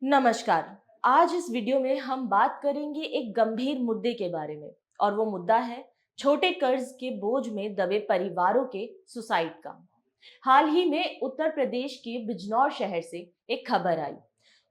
नमस्कार। आज इस वीडियो में हम बात करेंगे एक गंभीर मुद्दे के बारे में और वो मुद्दा है छोटे कर्ज के बोझ में दबे परिवारों के सुसाइड का। हाल ही में उत्तर प्रदेश के बिजनौर शहर से एक खबर आई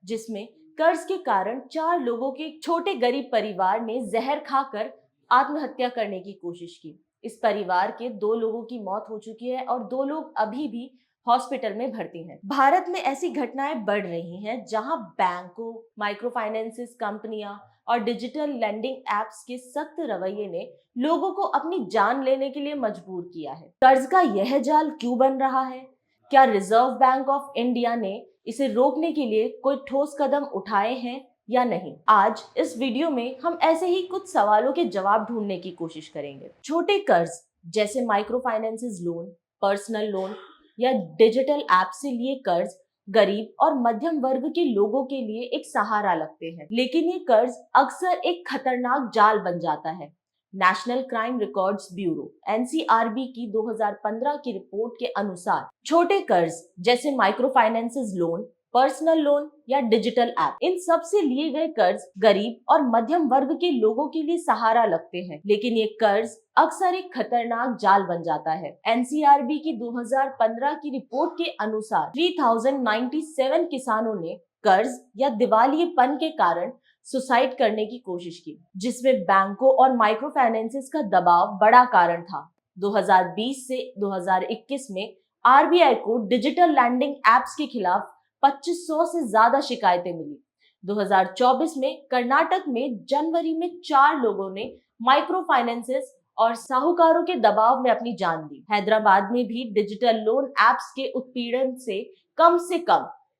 जिसमें कर्ज के कारण 4 लोगों के छोटे गरीब परिवार ने जहर खाकर आत्महत्या करने की कोशिश की। इस परिवार के 2 लोगों की मौत हो चुकी है और 2 लोग अभी भी हॉस्पिटल में भर्ती हैं। भारत में ऐसी घटनाएं बढ़ रही हैं जहां बैंकों, माइक्रो फाइनेंसिस कंपनियां और डिजिटल लेंडिंग एप्स के सख्त रवैये ने लोगों को अपनी जान लेने के लिए मजबूर किया है। कर्ज का यह जाल क्यों बन रहा है? क्या रिजर्व बैंक ऑफ इंडिया ने इसे रोकने के लिए कोई ठोस कदम उठाए हैं या नहीं? आज इस वीडियो में हम ऐसे ही कुछ सवालों के जवाब ढूंढने की कोशिश करेंगे। छोटे कर्ज जैसे micro finances loan, personal loan या डिजिटल ऐप से लिए कर्ज गरीब और मध्यम वर्ग के लोगों के लिए एक सहारा लगते हैं, लेकिन ये कर्ज अक्सर एक खतरनाक जाल बन जाता है। National crime records bureau NCRB की 2015 की रिपोर्ट के अनुसार छोटे कर्ज जैसे micro finances loan, personal loan या डिजिटल ऐप, इन सब से लिए गए कर्ज गरीब और मध्यम वर्ग के लोगों के लिए सहारा लगते हैं, लेकिन ये कर्ज अक्सर एक खतरनाक जाल बन जाता है। एनसीआरबी की 2015 की रिपोर्ट के अनुसार 3097 किसानों ने कर्ज या दिवालियेपन के कारण सुसाइड करने की कोशिश की, जिसमें बैंकों और माइक्रो फाइनेंसिस का दबाव बड़ा कारण था। 2020 से 2021 में आरबीआई को डिजिटल लैंडिंग एप्स के खिलाफ 2500 से ज्यादा शिकायतें मिली। 2024 में कर्नाटक में जनवरी में 4 लोगों ने माइक्रो फाइनेंसिस और साहूकारों के दबाव में अपनी जान दी। हैदराबाद में भी डिजिटल लोन एप्स के उत्पीड़न से कम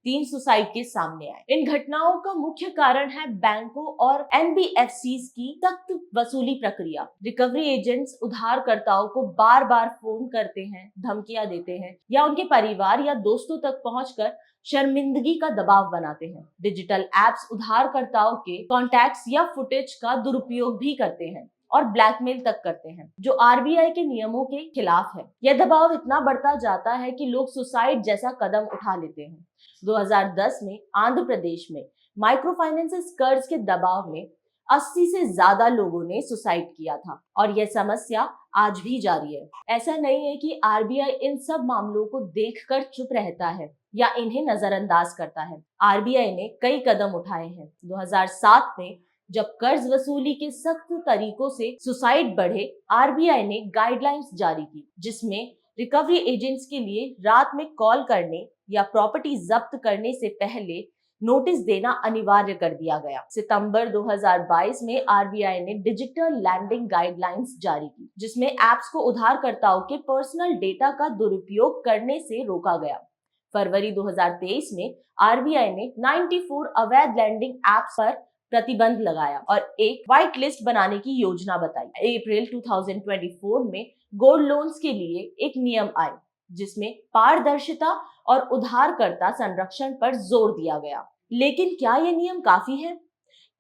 3 सुसाइड के सामने आए। इन घटनाओं का मुख्य कारण है बैंकों और एनबीएफसीज की सख्त वसूली प्रक्रिया। रिकवरी एजेंट्स उधारकर्ताओं को बार बार फोन करते हैं, धमकियां देते हैं या उनके परिवार या दोस्तों तक पहुंचकर शर्मिंदगी का दबाव बनाते हैं। डिजिटल एप्स उधारकर्ताओं के कॉन्टैक्ट्स या फुटेज का दुरुपयोग भी करते हैं और ब्लैकमेल तक करते हैं, जो आरबीआई के नियमों के खिलाफ है। यह दबाव इतना बढ़ता जाता है कि लोग सुसाइड जैसा कदम उठा लेते हैं। 2010 में आंध्र प्रदेश में माइक्रो फाइनेंसिस कर्ज के दबाव में 80 से ज्यादा लोगों ने सुसाइड किया था और यह समस्या आज भी जारी है। ऐसा नहीं है कि आरबीआई इन सब मामलों को देखकर चुप रहता है या इन्हें नजरअंदाज करता है। आरबीआई ने कई कदम उठाए हैं। 2007 में जब कर्ज वसूली के सख्त तरीकों से सुसाइड बढ़े, आरबीआई ने गाइडलाइंस जारी की, जिसमें रिकवरी एजेंट्स के लिए रात में कॉल करने या प्रॉपर्टी जब्त करने से पहले नोटिस देना अनिवार्य कर दिया गया। सितंबर 2022 में आरबीआई ने डिजिटल लैंडिंग गाइडलाइंस जारी की, जिसमें एप्स को उधारकर्ताओं के पर्सनल डेटा का दुरुपयोग करने से रोका गया। फरवरी 2023 में आरबीआई ने 94 अवैध लैंडिंग एप्स पर प्रतिबंध लगाया और एक व्हाइट लिस्ट बनाने की योजना बताई। अप्रैल 2024 में गोल्ड लोन्स के लिए एक नियम आए, जिसमें पारदर्शिता और उधारकर्ता संरक्षण पर जोर दिया गया। लेकिन क्या ये नियम काफी है?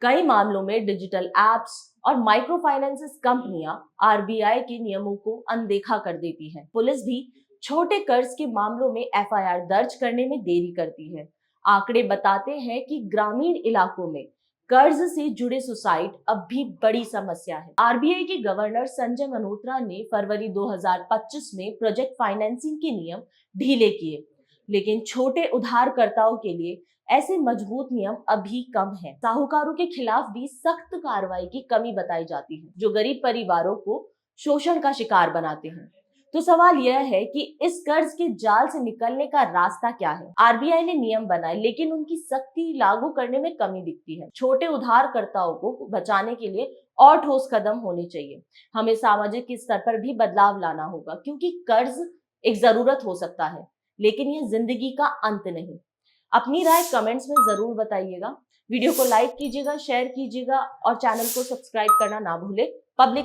कई मामलों में डिजिटल एप्स और माइक्रो फाइनेंसिस कंपनियां आरबीआई के नियमों को अनदेखा कर देती हैं। पुलिस भी छोटे कर्ज के मामलों में एफआईआर दर्ज करने में देरी करती है। आंकड़े बताते हैं कि ग्रामीण इलाकों में कर्ज से जुड़े सुसाइड अब भी बड़ी समस्या है। आरबीआई के गवर्नर संजय मल्होत्रा ने फरवरी 2025 में प्रोजेक्ट फाइनेंसिंग के नियम ढीले किए, लेकिन छोटे उधारकर्ताओं के लिए ऐसे मजबूत नियम अभी कम हैं। साहूकारों के खिलाफ भी सख्त कार्रवाई की कमी बताई जाती है, जो गरीब परिवारों को शोषण का शिकार बनाते हैं। तो सवाल यह है कि इस कर्ज के जाल से निकलने का रास्ता क्या है? आरबीआई ने नियम बनाए, लेकिन उनकी सख्ती लागू करने में कमी दिखती है। छोटे उधारकर्ताओं को बचाने के लिए और ठोस कदम होने चाहिए। हमें सामाजिक स्तर पर भी बदलाव लाना होगा, क्योंकि कर्ज एक जरूरत हो सकता है, लेकिन ये जिंदगी का अंत नहीं। अपनी राय कमेंट्स में जरूर बताइएगा। वीडियो को लाइक कीजिएगा, शेयर कीजिएगा और चैनल को सब्सक्राइब करना ना भूले। पब्लिक